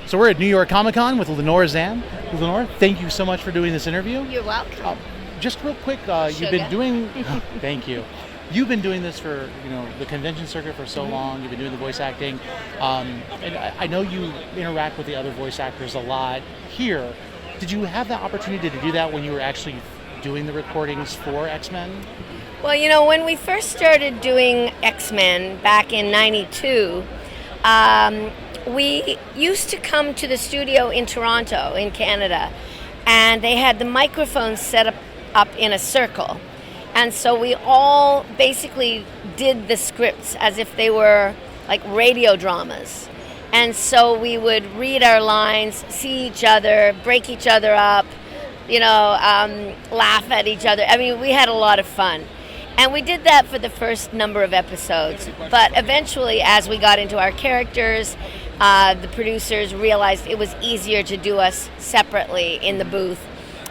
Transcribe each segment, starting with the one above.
So we're at New York Comic Con with Lenore Zann. Lenore, thank you so much for doing this interview. You're welcome. Just real quick, you've been doing. Thank you. You've been doing this for the convention circuit for so long. You've been doing the voice acting, and I know you interact with the other voice actors a lot here. Did you have the opportunity to do that when you were actually doing the recordings for X-Men? Well, when we first started doing X-Men back in '92. We used to come to the studio in Toronto, in Canada, and they had the microphones set up in a circle. And so we all basically did the scripts as if they were like radio dramas. And so we would read our lines, see each other, break each other up, laugh at each other. I mean, we had a lot of fun. And we did that for the first number of episodes. But eventually, as we got into our characters, the producers realized it was easier to do us separately in the booth.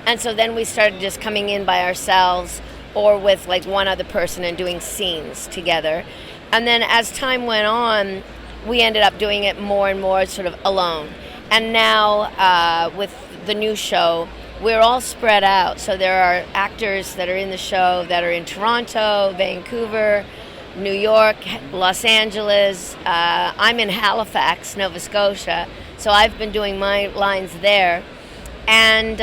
And so then we started just coming in by ourselves or with like one other person and doing scenes together. And then as time went on, we ended up doing it more and more sort of alone. And now with the new show, we're all spread out. So there are actors that are in the show that are in Toronto, Vancouver, New York, Los Angeles. I'm in Halifax, Nova Scotia, so I've been doing my lines there, and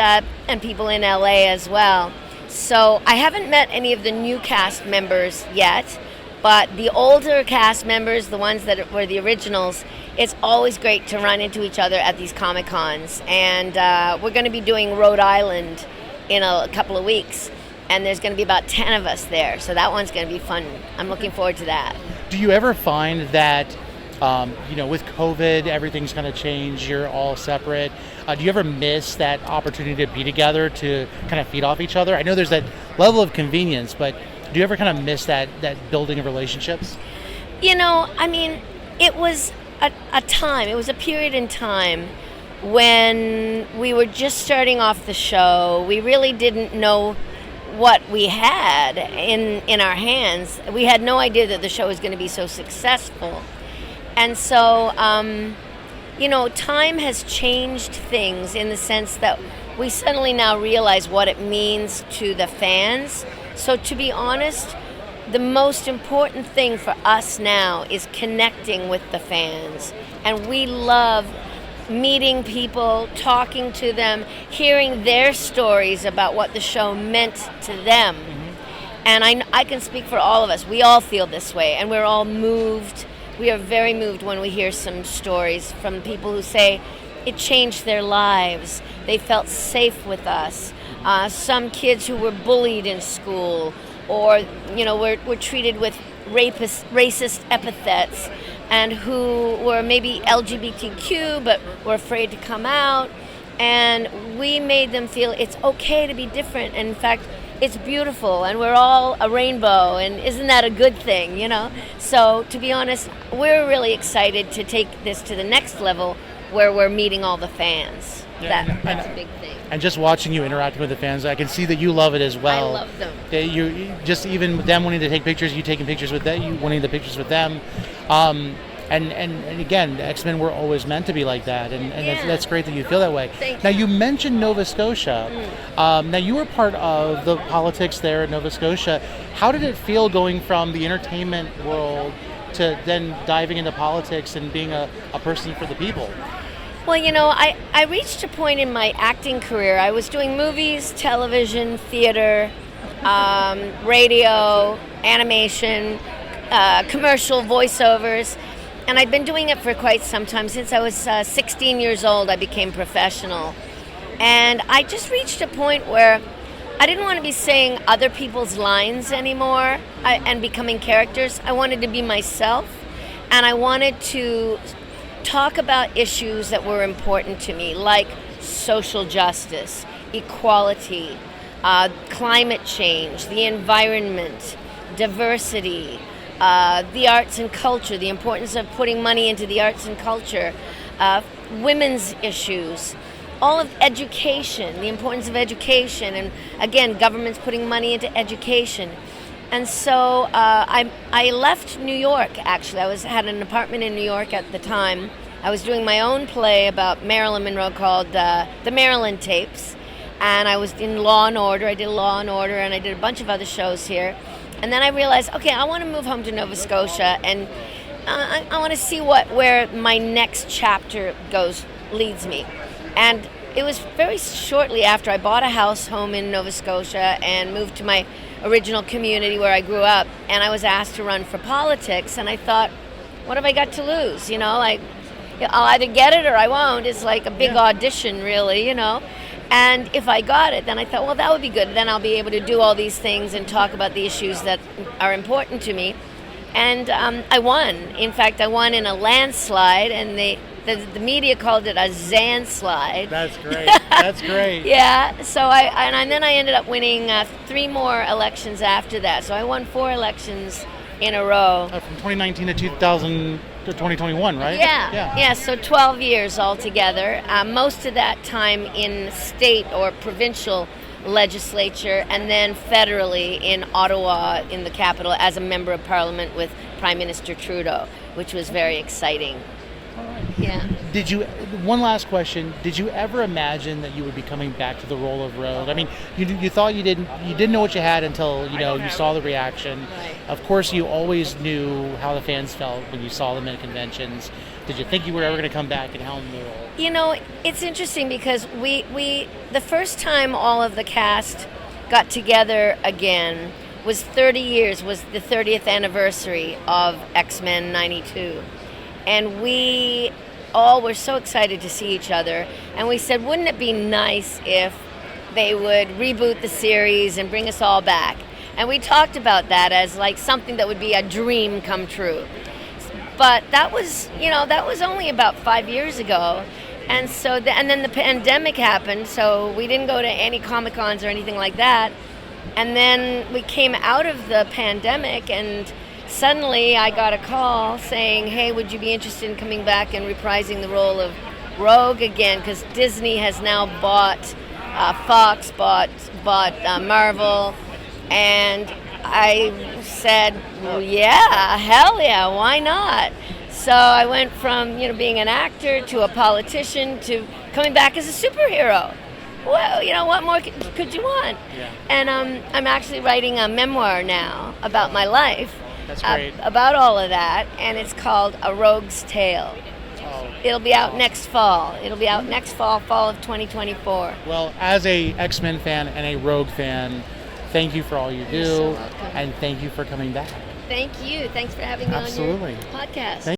people in LA as well. So I haven't met any of the new cast members yet, but the older cast members, the ones that were the originals, it's always great to run into each other at these Comic Cons. And we're going to be doing Rhode Island in a couple of weeks. And there's going to be about 10 of us there. So that one's going to be fun. I'm looking forward to that. Do you ever find that, with COVID, everything's kind of changed, you're all separate. Do you ever miss that opportunity to be together to kind of feed off each other? I know there's that level of convenience, but do you ever kind of miss that building of relationships? It was a time, it was a period in time when we were just starting off the show. We really didn't know what we had in our hands. We had no idea that the show was going to be so successful. And so, time has changed things in the sense that we suddenly now realize what it means to the fans. So to be honest, the most important thing for us now is connecting with the fans. And we love meeting people, talking to them, hearing their stories about what the show meant to them. Mm-hmm. And I can speak for all of us. We all feel this way, and we're all moved. We are very moved when we hear some stories from people who say it changed their lives. They felt safe with us. Some kids who were bullied in school, or were treated with racist epithets, and who were maybe LGBTQ but were afraid to come out, and we made them feel it's okay to be different, and in fact it's beautiful, and we're all a rainbow, and isn't that a good thing, So to be honest, we're really excited to take this to the next level where we're meeting all the fans. Yeah, that's a big thing. And just watching you interacting with the fans, I can see that you love it as well. I love them. You just, even them wanting to take pictures, you taking pictures with them, you wanting the pictures with them. And again, X-Men were always meant to be like that, and that's great that you feel that way. Thank now, you mentioned Nova Scotia. Now, you were part of the politics there in Nova Scotia. How did it feel going from the entertainment world to then diving into politics and being a person for the people? Well, I reached a point in my acting career. I was doing movies, television, theater, radio, animation, commercial voiceovers, and I'd been doing it for quite some time. Since I was 16 years old, I became professional. And I just reached a point where I didn't want to be saying other people's lines anymore and becoming characters. I wanted to be myself, and I wanted to talk about issues that were important to me, like social justice, equality, climate change, the environment, diversity, the arts and culture, the importance of putting money into the arts and culture, women's issues, all of education, the importance of education, and again, governments putting money into education. And so I left New York, actually. I had an apartment in New York at the time, I was doing my own play about Marilyn Monroe called The Marilyn Tapes. And I was in Law and Order. I did Law and Order, and I did a bunch of other shows here. And then I realized, okay, I want to move home to Nova Scotia, and I want to see where my next chapter leads me. And it was very shortly after I bought a house home in Nova Scotia and moved to my original community where I grew up, and I was asked to run for politics, and I thought, what have I got to lose? Like, I'll either get it or I won't. It's like a big audition, really, And if I got it, then I thought, well, that would be good. Then I'll be able to do all these things and talk about the issues that are important to me. And I won. In fact, I won in a landslide, and the media called it a Zann slide. That's great. That's great. Yeah. So then I ended up winning 3 more elections after that. So I won 4 elections in a row. From 2019 to 2021, right? Yeah. So 12 years altogether. Most of that time in state or provincial legislature, and then federally in Ottawa, in the capital, as a member of Parliament with Prime Minister Trudeau, which was very exciting. All right. Yeah. One last question, did you ever imagine that you would be coming back to the role of Rogue? I mean, you thought you didn't know what you had until, you saw the reaction. Right. Of course, you always knew how the fans felt when you saw them at conventions. Did you think you were ever going to come back and helm the role? It's interesting because we the first time all of the cast got together again was 30 years, was the 30th anniversary of X-Men 92. And we all were so excited to see each other. And we said, wouldn't it be nice if they would reboot the series and bring us all back? And we talked about that as like something that would be a dream come true. But that was only about 5 years ago. And so, and then the pandemic happened, so we didn't go to any Comic-Cons or anything like that. And then we came out of the pandemic, and suddenly I got a call saying, hey, would you be interested in coming back and reprising the role of Rogue again? Because Disney has now bought, Fox bought Marvel. And I said, well, yeah, hell yeah, why not? So I went from, being an actor to a politician to coming back as a superhero. Well, what more could you want? Yeah. And I'm actually writing a memoir now about my life. That's great. About all of that, and it's called A Rogue's Tale. Oh. It'll be out next fall. Fall of 2024. Well, as a X-Men fan and a Rogue fan, thank you for all you do, You're so welcome. and thank you for coming back. Thank you. Thanks for having me Absolutely. on your podcast.